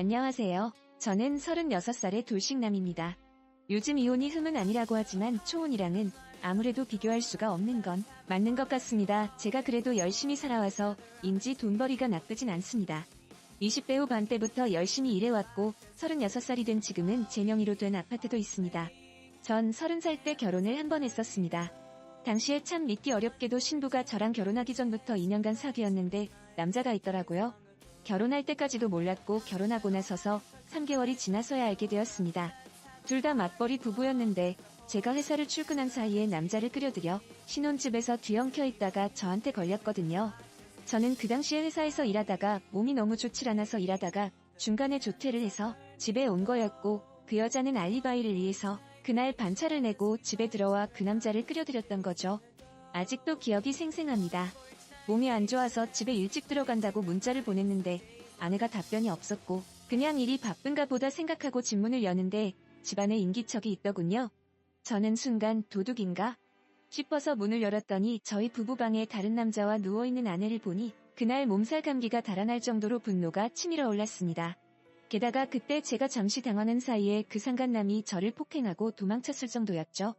안녕하세요. 저는 36살의 돌싱남입니다. 요즘 이혼이 흠은 아니라고 하지만 초혼이랑은 아무래도 비교할 수가 없는 건 맞는 것 같습니다. 제가 그래도 열심히 살아와서 인지 돈벌이가 나쁘진 않습니다. 20대 후반 때부터 열심히 일해왔고 36살이 된 지금은 제 명의로 된 아파트도 있습니다. 전 30살 때 결혼을 한 번 했었습니다. 당시에 참 믿기 어렵게도 신부가 저랑 결혼하기 전부터 2년간 사귀었는데 남자가 있더라고요. 결혼할 때까지도 몰랐고 결혼하고 나서서 3개월이 지나서야 알게 되었습니다. 둘 다 맞벌이 부부였는데 제가 회사를 출근한 사이에 남자를 끌여들여 신혼집에서 뒤엉켜 있다가 저한테 걸렸거든요. 저는 그 당시에 회사에서 일하다가 몸이 너무 좋질 않아서 일하다가 중간에 조퇴를 해서 집에 온 거였고 그 여자는 알리바이를 위해서 그날 반차를 내고 집에 들어와 그 남자를 끌여들였던 거죠. 아직도 기억이 생생합니다. 몸이 안 좋아서 집에 일찍 들어간다고 문자를 보냈는데 아내가 답변이 없었고 그냥 일이 바쁜가 보다 생각하고 집 문을 여는데 집안에 인기척이 있더군요. 저는 순간 도둑인가 싶어서 문을 열었더니 저희 부부방에 다른 남자와 누워있는 아내를 보니 그날 몸살 감기가 달아날 정도로 분노가 치밀어 올랐습니다. 게다가 그때 제가 잠시 당황한 사이에 그 상간남이 저를 폭행하고 도망쳤을 정도였죠.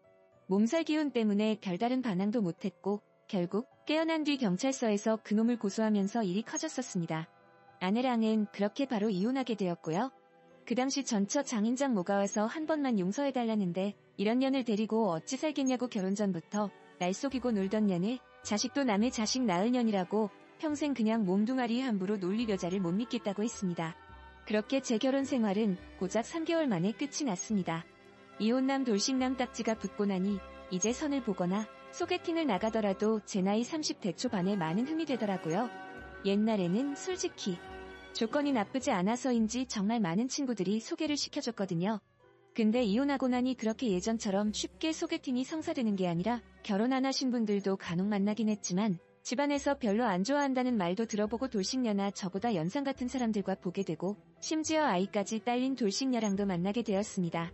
몸살 기운 때문에 별다른 반항도 못했고 결국 깨어난 뒤 경찰서에서 그놈을 고소하면서 일이 커졌었습니다. 아내랑은 그렇게 바로 이혼하게 되었고요. 그 당시 전처 장인장 모가 와서 한 번만 용서해달라는데 이런 년을 데리고 어찌 살겠냐고 결혼 전부터 날 속이고 놀던 년을 자식도 남의 자식 낳을 년이라고 평생 그냥 몸뚱아리 함부로 놀릴 여자를 못 믿겠다고 했습니다. 그렇게 제 결혼 생활은 고작 3개월 만에 끝이 났습니다. 이혼남 돌싱남 딱지가 붙고 나니 이제 선을 보거나 소개팅을 나가더라도 제 나이 30대 초반에 많은 흠이 되더라고요. 옛날에는 솔직히 조건이 나쁘지 않아서인지 정말 많은 친구들이 소개를 시켜줬거든요. 근데 이혼하고 나니 그렇게 예전처럼 쉽게 소개팅이 성사되는 게 아니라 결혼 안 하신 분들도 간혹 만나긴 했지만 집안에서 별로 안 좋아한다는 말도 들어보고 돌싱녀나 저보다 연상 같은 사람들과 보게 되고 심지어 아이까지 딸린 돌싱녀랑도 만나게 되었습니다.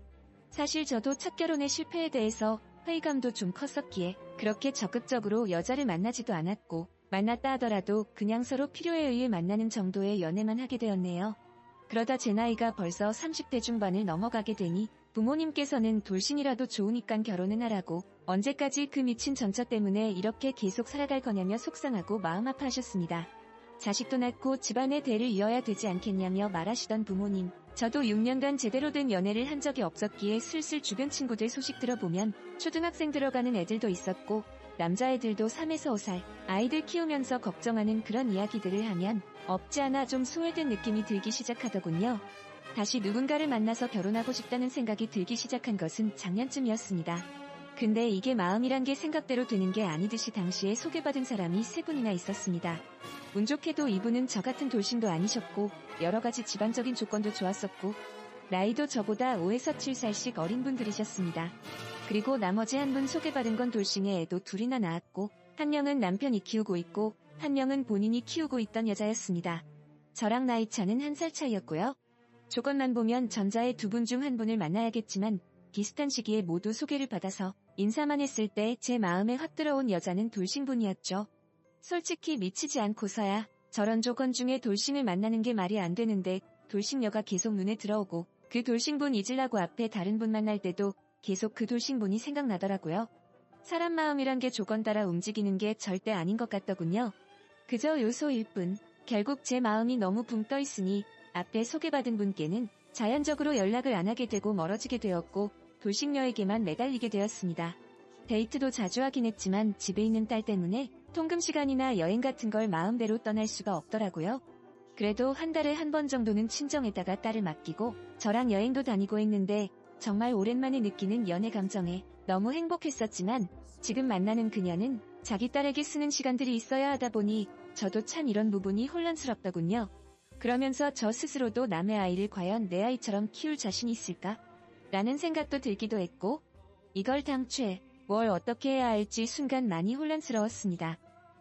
사실 저도 첫 결혼의 실패에 대해서 회의감도 좀 컸었기에 그렇게 적극적으로 여자를 만나지도 않았고 만났다 하더라도 그냥 서로 필요에 의해 만나는 정도의 연애만 하게 되었네요. 그러다 제 나이가 벌써 30대 중반을 넘어가게 되니 부모님께서는 돌싱이라도 좋으니깐 결혼은 하라고 언제까지 그 미친 전처 때문에 이렇게 계속 살아갈 거냐며 속상하고 마음 아파하셨습니다. 자식도 낳고 집안의 대를 이어야 되지 않겠냐며 말하시던 부모님. 저도 6년간 제대로 된 연애를 한 적이 없었기에 슬슬 주변 친구들 소식 들어보면 초등학생 들어가는 애들도 있었고 남자애들도 3에서 5살 아이들 키우면서 걱정하는 그런 이야기들을 하면 없지 않아 좀 소외된 느낌이 들기 시작하더군요. 다시 누군가를 만나서 결혼하고 싶다는 생각이 들기 시작한 것은 작년쯤이었습니다. 근데 이게 마음이란 게 생각대로 되는 게 아니듯이 당시에 소개받은 사람이 3분이나 있었습니다. 운 좋게도 이분은 저 같은 돌싱도 아니셨고 여러가지 집안적인 조건도 좋았었고 나이도 저보다 5에서 7살씩 어린 분들이셨습니다. 그리고 나머지 한 분 소개받은 건 돌싱의 애도 둘이나 낳았고 한 명은 남편이 키우고 있고 한 명은 본인이 키우고 있던 여자였습니다. 저랑 나이 차는 1살 차이였고요. 조건만 보면 전자의 두 분 중 한 분을 만나야겠지만 비슷한 시기에 모두 소개를 받아서 인사만 했을 때 제 마음에 확 들어온 여자는 돌싱분이었죠. 솔직히 미치지 않고서야 저런 조건 중에 돌싱을 만나는 게 말이 안 되는데 돌싱녀가 계속 눈에 들어오고 그 돌싱분 잊으려고 앞에 다른 분 만날 때도 계속 그 돌싱분이 생각나더라고요. 사람 마음이란 게 조건 따라 움직이는 게 절대 아닌 것 같더군요. 그저 요소일 뿐 결국 제 마음이 너무 붕 떠 있으니 앞에 소개받은 분께는 자연적으로 연락을 안 하게 되고 멀어지게 되었고 돌싱녀에게만 매달리게 되었습니다. 데이트도 자주 하긴 했지만 집에 있는 딸 때문에 통금 시간이나 여행 같은 걸 마음대로 떠날 수가 없더라고요. 그래도 한 달에 한 번 정도는 친정에다가 딸을 맡기고 저랑 여행도 다니고 했는데 정말 오랜만에 느끼는 연애 감정에 너무 행복했었지만 지금 만나는 그녀는 자기 딸에게 쓰는 시간들이 있어야 하다 보니 저도 참 이런 부분이 혼란스럽더군요. 그러면서 저 스스로도 남의 아이를 과연 내 아이처럼 키울 자신이 있을까? 라는 생각도 들기도 했고 이걸 당최 뭘 어떻게 해야 할지 순간 많이 혼란스러웠습니다.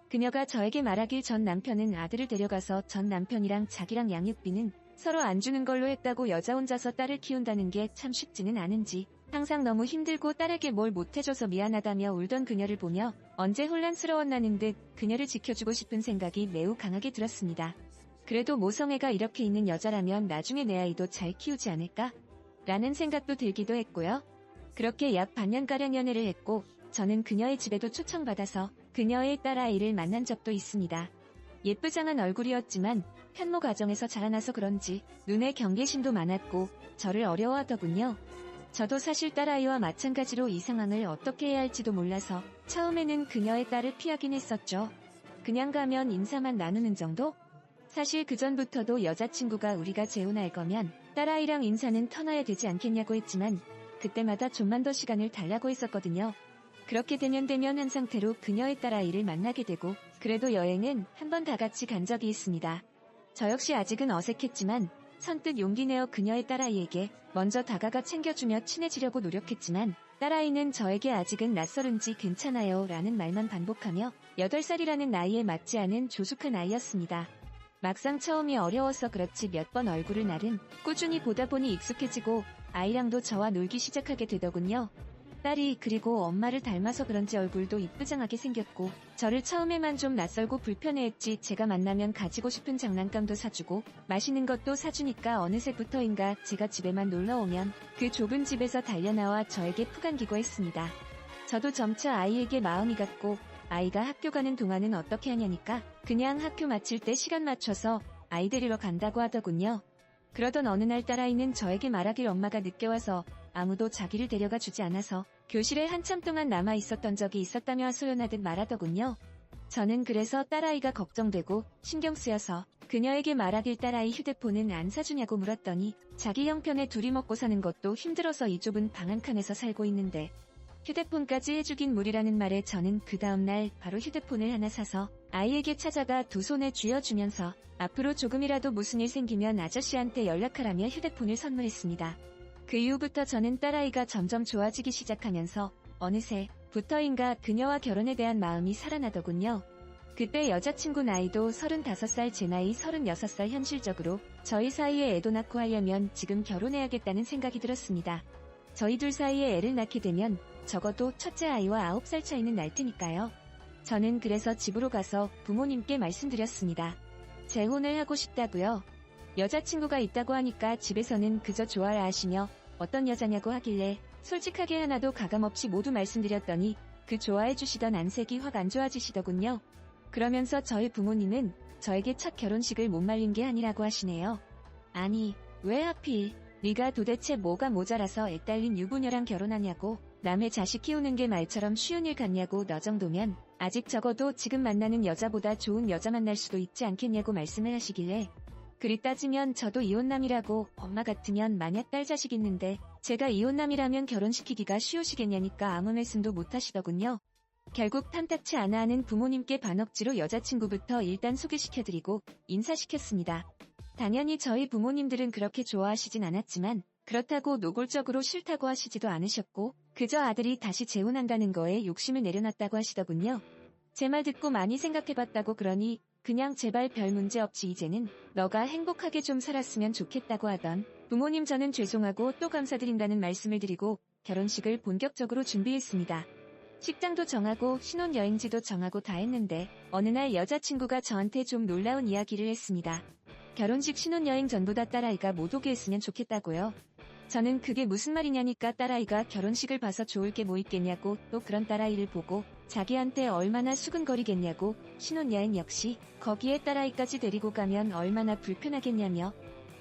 그녀가 저에게 말하길 전 남편은 아들을 데려가서 전 남편이랑 자기랑 양육비는 서로 안 주는 걸로 했다고 여자 혼자서 딸을 키운다는 게 참 쉽지는 않은지 항상 너무 힘들고 딸에게 뭘 못해줘서 미안하다며 울던 그녀를 보며 언제 혼란스러웠나는 듯 그녀를 지켜주고 싶은 생각이 매우 강하게 들었습니다. 그래도 모성애가 이렇게 있는 여자라면 나중에 내 아이도 잘 키우지 않을까? 라는 생각도 들기도 했고요. 그렇게 약 반년가량 연애를 했고 저는 그녀의 집에도 초청받아서 그녀의 딸아이를 만난 적도 있습니다. 예쁘장한 얼굴이었지만 편모 가정에서 자라나서 그런지 눈에 경계심도 많았고 저를 어려워하더군요. 저도 사실 딸아이와 마찬가지로 이 상황을 어떻게 해야 할지도 몰라서 처음에는 그녀의 딸을 피하긴 했었죠. 그냥 가면 인사만 나누는 정도? 사실 그전부터도 여자친구가 우리가 재혼할 거면 딸아이랑 인사는 터놔야 되지 않겠냐고 했지만 그때마다 좀만 더 시간을 달라고 했었거든요. 그렇게 대면 한 상태로 그녀의 딸아이를 만나게 되고 그래도 여행은 한 번 다 같이 간 적이 있습니다. 저 역시 아직은 어색했지만 선뜻 용기 내어 그녀의 딸아이에게 먼저 다가가 챙겨주며 친해지려고 노력했지만 딸아이는 저에게 아직은 낯설은지 괜찮아요 라는 말만 반복하며 8살이라는 나이에 맞지 않은 조숙한 아이였습니다. 막상 처음이 어려워서 그렇지 몇 번 얼굴을 나름 꾸준히 보다 보니 익숙해지고 아이랑도 저와 놀기 시작하게 되더군요. 딸이 그리고 엄마를 닮아서 그런지 얼굴도 이쁘장하게 생겼고 저를 처음에만 좀 낯설고 불편해했지 제가 만나면 가지고 싶은 장난감도 사주고 맛있는 것도 사주니까 어느새부터인가 제가 집에만 놀러오면 그 좁은 집에서 달려나와 저에게 푹 안기고 했습니다. 저도 점차 아이에게 마음이 갔고 아이가 학교 가는 동안은 어떻게 하냐니까 그냥 학교 마칠 때 시간 맞춰서 아이 데리러 간다고 하더군요. 그러던 어느 날 딸아이는 저에게 말하길 엄마가 늦게 와서 아무도 자기를 데려가 주지 않아서 교실에 한참 동안 남아 있었던 적이 있었다며 소연하듯 말하더군요. 저는 그래서 딸아이가 걱정되고 신경 쓰여서 그녀에게 말하길 딸아이 휴대폰은 안 사주냐고 물었더니 자기 형편에 둘이 먹고 사는 것도 힘들어서 이 좁은 방 한 칸에서 살고 있는데 휴대폰까지 해주긴 무리라는 말에 저는 그 다음날 바로 휴대폰을 하나 사서 아이에게 찾아가 두 손에 쥐어주면서 앞으로 조금이라도 무슨 일 생기면 아저씨한테 연락하라며 휴대폰을 선물했습니다. 그 이후부터 저는 딸아이가 점점 좋아지기 시작하면서 어느새부터인가 그녀와 결혼에 대한 마음이 살아나더군요. 그때 여자친구 나이도 35살 제 나이 36살 현실적으로 저희 사이에 애도 낳고 하려면 지금 결혼해야겠다는 생각이 들었습니다. 저희 둘 사이에 애를 낳게 되면 적어도 첫째 아이와 9살 차이는 날 테니까요. 저는 그래서 집으로 가서 부모님께 말씀드렸습니다. 재혼을 하고 싶다고요. 여자친구가 있다고 하니까 집에서는 그저 좋아라 하시며 어떤 여자냐고 하길래 솔직하게 하나도 가감없이 모두 말씀드렸더니 그 좋아해 주시던 안색이 확 안 좋아지시더군요. 그러면서 저희 부모님은 저에게 첫 결혼식을 못 말린 게 아니라고 하시네요. 아니, 왜 하필 네가 도대체 뭐가 모자라서 애 딸린 유부녀랑 결혼하냐고 남의 자식 키우는 게 말처럼 쉬운 일 같냐고 너 정도면 아직 적어도 지금 만나는 여자보다 좋은 여자 만날 수도 있지 않겠냐고 말씀을 하시길래 그리 따지면 저도 이혼남이라고 엄마 같으면 만약 딸 자식 있는데 제가 이혼남이라면 결혼시키기가 쉬우시겠냐니까 아무 말씀도 못 하시더군요. 결국 탐탁치 않아 하는 부모님께 반억지로 여자친구부터 일단 소개시켜드리고 인사시켰습니다. 당연히 저희 부모님들은 그렇게 좋아하시진 않았지만 그렇다고 노골적으로 싫다고 하시지도 않으셨고 그저 아들이 다시 재혼한다는 거에 욕심을 내려놨다고 하시더군요. 제 말 듣고 많이 생각해봤다고 그러니 그냥 제발 별 문제 없이 이제는 너가 행복하게 좀 살았으면 좋겠다고 하던 부모님 저는 죄송하고 또 감사드린다는 말씀을 드리고 결혼식을 본격적으로 준비했습니다. 식장도 정하고 신혼여행지도 정하고 다 했는데 어느 날 여자친구가 저한테 좀 놀라운 이야기를 했습니다. 결혼식 신혼여행 전보다 딸아이가 못 오게 했으면 좋겠다고요. 저는 그게 무슨 말이냐니까 딸아이가 결혼식을 봐서 좋을 게 뭐 있겠냐고 또 그런 딸아이를 보고 자기한테 얼마나 수근거리겠냐고 신혼여행 역시 거기에 딸아이까지 데리고 가면 얼마나 불편하겠냐며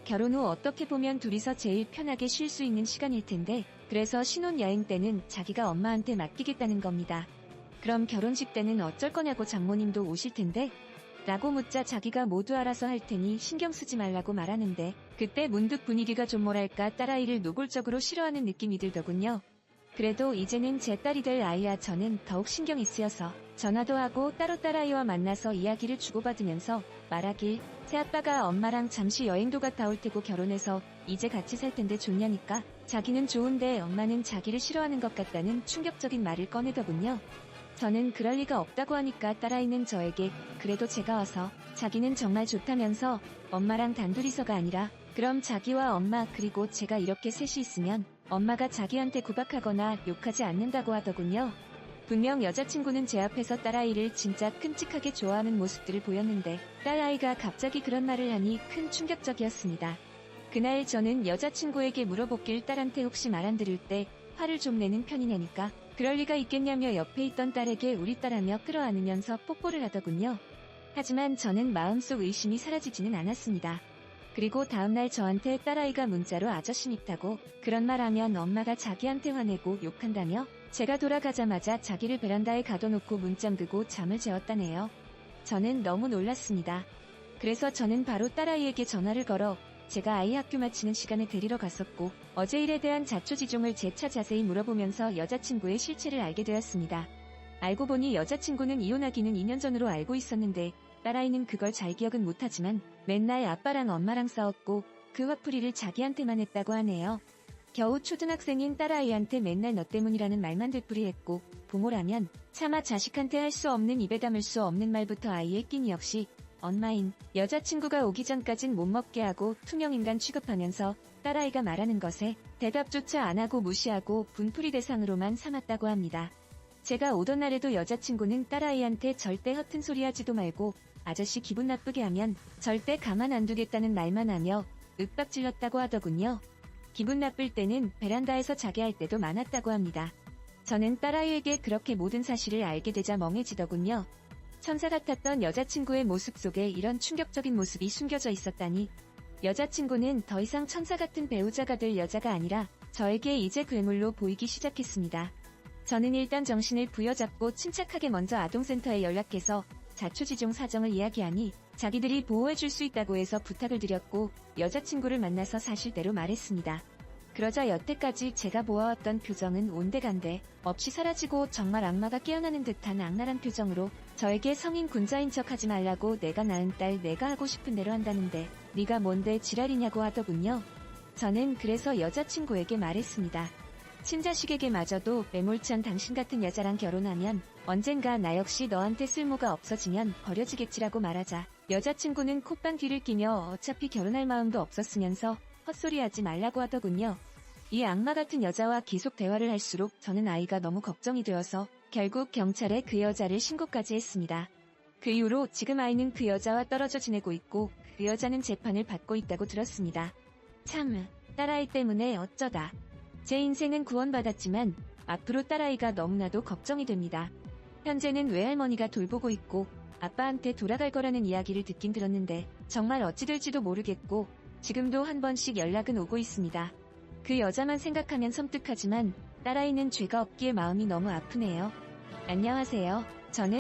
결혼 후 어떻게 보면 둘이서 제일 편하게 쉴 수 있는 시간일 텐데 그래서 신혼여행 때는 자기가 엄마한테 맡기겠다는 겁니다. 그럼 결혼식 때는 어쩔 거냐고 장모님도 오실 텐데? 라고 묻자 자기가 모두 알아서 할 테니 신경 쓰지 말라고 말하는데 그때 문득 분위기가 좀 뭐랄까 딸아이를 노골적으로 싫어하는 느낌이 들더군요. 그래도 이제는 제 딸이 될 아이야 저는 더욱 신경이 쓰여서 전화도 하고 따로 딸아이와 만나서 이야기를 주고받으면서 말하길 새아빠가 엄마랑 잠시 여행도 갔다 올 테고 결혼해서 이제 같이 살 텐데 좋냐니까 자기는 좋은데 엄마는 자기를 싫어하는 것 같다는 충격적인 말을 꺼내더군요. 저는 그럴 리가 없다고 하니까 딸아이는 저에게 그래도 제가 와서 자기는 정말 좋다면서 엄마랑 단둘이서가 아니라 그럼 자기와 엄마 그리고 제가 이렇게 셋이 있으면 엄마가 자기한테 구박하거나 욕하지 않는다고 하더군요. 분명 여자친구는 제 앞에서 딸아이를 진짜 끔찍하게 좋아하는 모습들을 보였는데 딸아이가 갑자기 그런 말을 하니 큰 충격적이었습니다. 그날 저는 여자친구에게 물어보길 딸한테 혹시 말 안 들을 때 화를 좀 내는 편이냐니까 그럴 리가 있겠냐며 옆에 있던 딸에게 우리 딸하며 끌어안으면서 뽀뽀를 하더군요. 하지만 저는 마음속 의심이 사라지지는 않았습니다. 그리고 다음날 저한테 딸아이가 문자로 아저씨 밉다고 그런 말 하면 엄마가 자기한테 화내고 욕한다며 제가 돌아가자마자 자기를 베란다에 가둬놓고 문 잠그고 잠을 재웠다네요. 저는 너무 놀랐습니다. 그래서 저는 바로 딸아이에게 전화를 걸어 제가 아이 학교 마치는 시간에 데리러 갔었고 어제 일에 대한 자초지종을 재차 자세히 물어보면서 여자친구의 실체를 알게 되었습니다. 알고 보니 여자친구는 이혼하기는 2년 전으로 알고 있었는데 딸아이는 그걸 잘 기억은 못하지만 맨날 아빠랑 엄마랑 싸웠고 그 화풀이를 자기한테만 했다고 하네요. 겨우 초등학생인 딸아이한테 맨날 너 때문이라는 말만 되풀이했고 부모라면 차마 자식한테 할 수 없는 입에 담을 수 없는 말부터 아이의 끼니 역시 엄마인 여자친구가 오기 전까진 못 먹게 하고 투명인간 취급하면서 딸아이가 말하는 것에 대답조차 안 하고 무시하고 분풀이 대상으로만 삼았다고 합니다. 제가 오던 날에도 여자친구는 딸아이한테 절대 허튼 소리 하지도 말고 아저씨 기분 나쁘게 하면 절대 가만 안 두겠다는 말만 하며 윽박질렀다고 하더군요. 기분 나쁠 때는 베란다에서 자게 할 때도 많았다고 합니다. 저는 딸아이에게 그렇게 모든 사실을 알게 되자 멍해지더군요. 천사 같았던 여자친구의 모습 속에 이런 충격적인 모습이 숨겨져 있었다니. 여자친구는 더 이상 천사 같은 배우자가 될 여자가 아니라 저에게 이제 괴물로 보이기 시작했습니다. 저는 일단 정신을 부여잡고 침착하게 먼저 아동센터에 연락해서 자초지종 사정을 이야기하니 자기들이 보호해줄 수 있다고 해서 부탁을 드렸고 여자친구를 만나서 사실대로 말했습니다. 그러자 여태까지 제가 보아왔던 표정은 온데간데 없이 사라지고 정말 악마가 깨어나는 듯한 악랄한 표정으로 저에게 성인 군자인 척 하지 말라고 내가 낳은 딸 내가 하고 싶은 대로 한다는데 네가 뭔데 지랄이냐고 하더군요. 저는 그래서 여자친구에게 말했습니다. 친자식에게 마저도 매몰찬 당신 같은 여자랑 결혼하면 언젠가 나 역시 너한테 쓸모가 없어지면 버려지겠지라고 말하자 여자친구는 콧방 귀를 끼며 어차피 결혼할 마음도 없었으면서 헛소리하지 말라고 하더군요. 이 악마 같은 여자와 계속 대화를 할수록 저는 아이가 너무 걱정이 되어서 결국 경찰에 그 여자를 신고까지 했습니다. 그 이후로 지금 아이는 그 여자와 떨어져 지내고 있고 그 여자는 재판을 받고 있다고 들었습니다. 참, 딸아이 때문에 어쩌다. 제 인생은 구원받았지만 앞으로 딸아이가 너무나도 걱정이 됩니다. 현재는 외할머니가 돌보고 있고 아빠한테 돌아갈 거라는 이야기를 듣긴 들었는데 정말 어찌 될지도 모르겠고 지금도 한 번씩 연락은 오고 있습니다. 그 여자만 생각하면 섬뜩하지만 딸아이는 죄가 없기에 마음이 너무 아프네요. 안녕하세요. 저는